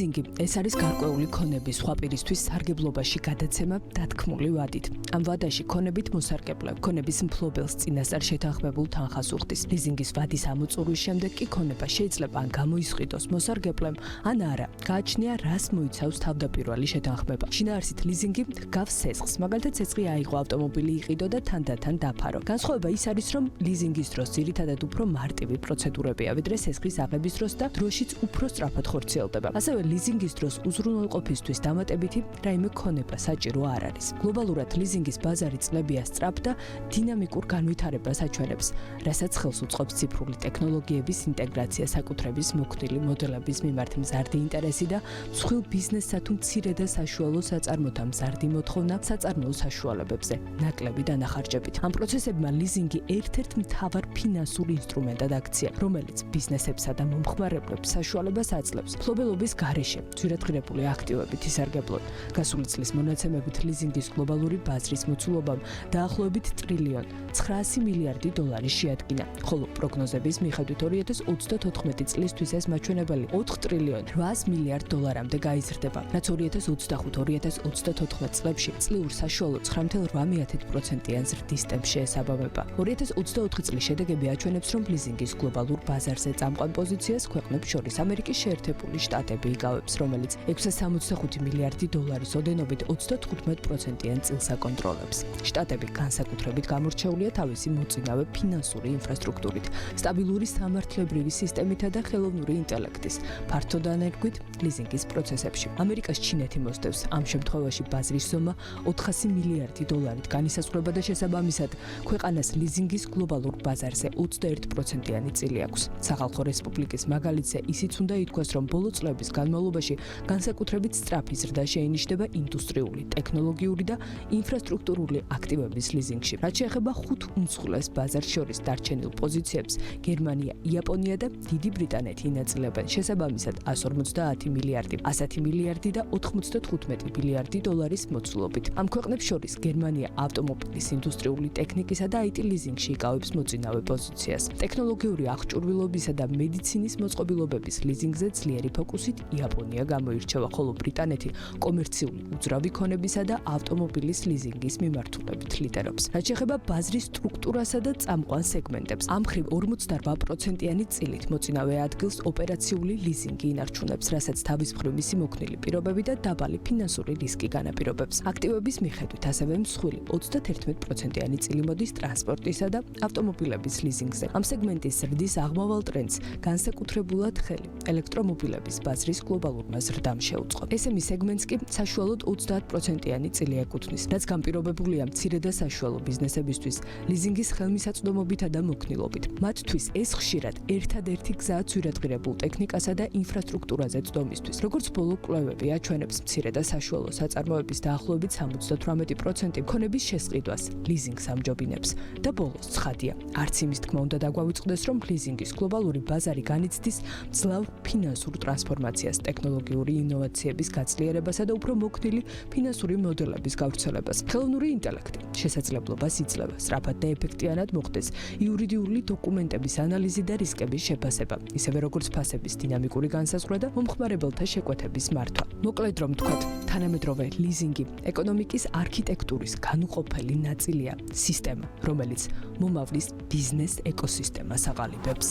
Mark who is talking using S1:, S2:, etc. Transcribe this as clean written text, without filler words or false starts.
S1: ლიზინგი ეს არის გარკვეული ქონების სხვა პირისთვის სარგებლობაში გადაცემა დათქმული ვადით. Ამ ვადაში ქონებით მოსარგებლე ქონების მფლობელს წინასწარ შეთანხმებულ თანხას უხდის. ლიზინგის ვადის ამოწურვის შემდეგ კი ქონება შეიძლება ან გამოისყიდოს მოსარგებლემ, ან არა. გააჩნია რას მოიცავს თავდაპირველი შეთანხმება. შინაარსით ლიზინგი გავს ცეცხლს, მაგალითად ცეცხლი აიღო, ავტომობილი იყიდო და თანდათან დაფარო. განსხვავება ის არის, რომ ლიზინგის დროს ძირითადად უფრო მარტივი პროცედურებია, ვიდრე ცეცხლის აღების დროს და დროშიც უფრო სწრაფად ხორციელდება. ასევე ლიზინგის დროს უზრუნველყოფისთვის დამატებითი რაიმე ქონება საჭირო არ არის. გლობალურად ლიზინგის ბაზარი წლებია სწრაფ და დინამიკურ განვითარებას აჩვენებს, რასაც ხელს უწყობს ციფრული ტექნოლოგიების ინტეგრაცია საკუთრების მოქნილი მოდელების მიმართ მზარდი ინტერესი და მსხვილ ბიზნესსა თუ მცირე და საშუალო საწარმოთა მზარდი მოთხოვნა საწარმოო საშუალებებზე, ნაკლები დანახარჯებით. ამ პროცესებმა ლიზინგი ერთ-ერთ მთავარ ფინანსურ ინსტრუმენტად აქცია, რომელიც ბიზნესებსა და მომხმარებლებს საშუალებას აძლევს მფლობელობის გარეშე ძვირადღირებული აქტივებით ისარგებლონ. გასული წლის მონაცემებით ლიზინგის გლობალური ბაზრის მოცულობამ დაახლოებით $1.9 ტრილიონ შეადგინა, ხოლო პროგნოზების მიხედვით 2034 წლისთვის ეს მაჩვენებელი $4.8 ტრილიონ-მდე გაიზრდება, რაც 2025-2034 წლებში წლიურ საშუალო 9.8%-იან ზრდის ტემპს შეესაბამება. 2024 წლის შედეგები აჩვენებს, რომ ლიზინგის გლობალურ ბაზარზე წამყვან პოზიციას ქვეყნებს შორის ამერიკის შეერთებული შტატები იგავებს, რომელიც $665 მილიარდი ოდენობით 35%-იან წილს აკონტროლებს. შტატები განსაკუთრებით გამორჩეულია თავისი მოწინავე ფინანსური ინფრასტრუქტურით, სტაბილური სამართლებრივი სისტემითა და ხელოვნური ინტელექტის ფართო დანერგვით ლიზინგის პროცესებში. ამერიკას ჩინეთი მოსდევს, ამ შემთხვევაში ბაზრის ზომა $400 მილიარდით განისაზღვრება და შესაბამისად ქვეყანას ლიზინგის გლობალურ ბაზარზე 21%-იანი წილი აქვს. სახალხო რესპუბლიკის მაგალითზე ისიც უნდა ითქვას, რომ ბოლო წლების განმავლობაში განსაკუთრებით სწრაფი ზრდა შეინიშნება ინდუსტრიული, ტექნოლოგიური და ინფრასტრუქტურული აქტივების ლიზინგში. რაც შეეხება 5 უმსხვილეს ბაზარს შორის დარჩენილ პოზიციებს, გერმანია, იაპონია და დიდი ბრიტანეთი ინაწილებენ შესაბამისად $150 მილიარდი, $100 მილიარდი და $95 მილიარდი მოცულობით. ამ ქვეყნებს შორის გერმანია ავტომობილის ინდუსტრიული ტექნიკისა და IT ლიზინგში იკავებს მოწინავე პოზიციას. ტექნოლოგიური აღჭურვილობისა და მედიცინის მოწყობილობების ლიზინგზე ძლიერი ფოკუსით იაპონია გამოირჩევა, ხოლო ბრიტანეთი კომერციული უძრავი ქონებისა და ავტომობილის ლიზინგის მიმართულებით ლიდერობს. რაც შეეხება ბაზრის სტრუქტურასა და წამყვან სეგმენტებს, ამ მხრივ 48%-იანი წილით მოწინავე ადგილს ოპერაციული ლიზინგი ინარჩუნებს, რასაც თავის მხრივ მისი მოქნილი პირობები და დაბალი ფინანსური რისკი განაპირობებს. აქტივების მიხედვით ასევე მსხვილი 31%-იანი წილი მოდის ტრანსპორტისა და ავტომობილების ლიზინგზე. ამ სეგმენტის ზრდის აღმავალ ტრენდს განსაკუთრებულად ხელი ელექტრომობილების ბაზრის გლობალურმა ზრდამ შეუწყო. SME სეგმენტს კი საშუალოდ 30%-იანი წილი ეკუთვნის, რაც განპირობებულია მცირე და საშუალო ბიზნესებისთვის ლიზინგის ხელმისაწვდომობითა და მოქნილობით. მათთვის ეს ხშირად ერთადერთი გზაა ძვირადღირებულ ტექნიკასა და ინფრასტრუქტურაზე წვდომისთვის. როგორც ბოლო კვლევები აჩვენებს, მცირე და საშუალო საწარმოების დაახლოებით 78% ქონების შესყიდვას ლიზინგს ამჯობინებს. და ბოლოს ცხადია, არც იმის თქმა უნდა დაგვავიწყდეს, რომ ლიზინგის გლობალური ბაზარი განიცდის მძლავრ ფინანსურ ტრანსფორმაციას, ტექნოლოგიური ინოვაციების გაძლიერებასა და უფრო მოქნილი ფინანსური მოდელების გავრცელებას. ხელოვნური ინტელექტი შესაძლებლობას იძლევა სწრაფად და ეფექტიანად მოხდეს იურიდიული დოკუმენტების ანალიზი და რისკების შეფასება, ისევე როგორც ფასების დინამიკური განსაზღვრა და მომხმარებელთა შეკვეთების მართვა. მოკლედ რომ ვთქვათ, თანამედროვე ლიზინგი ეკონომიკის არქიტექტურის განუყოფელი ნაწილია, სისტემა, რომელიც მომავლის ბიზნეს ეკოსისტემას აყალიბებს.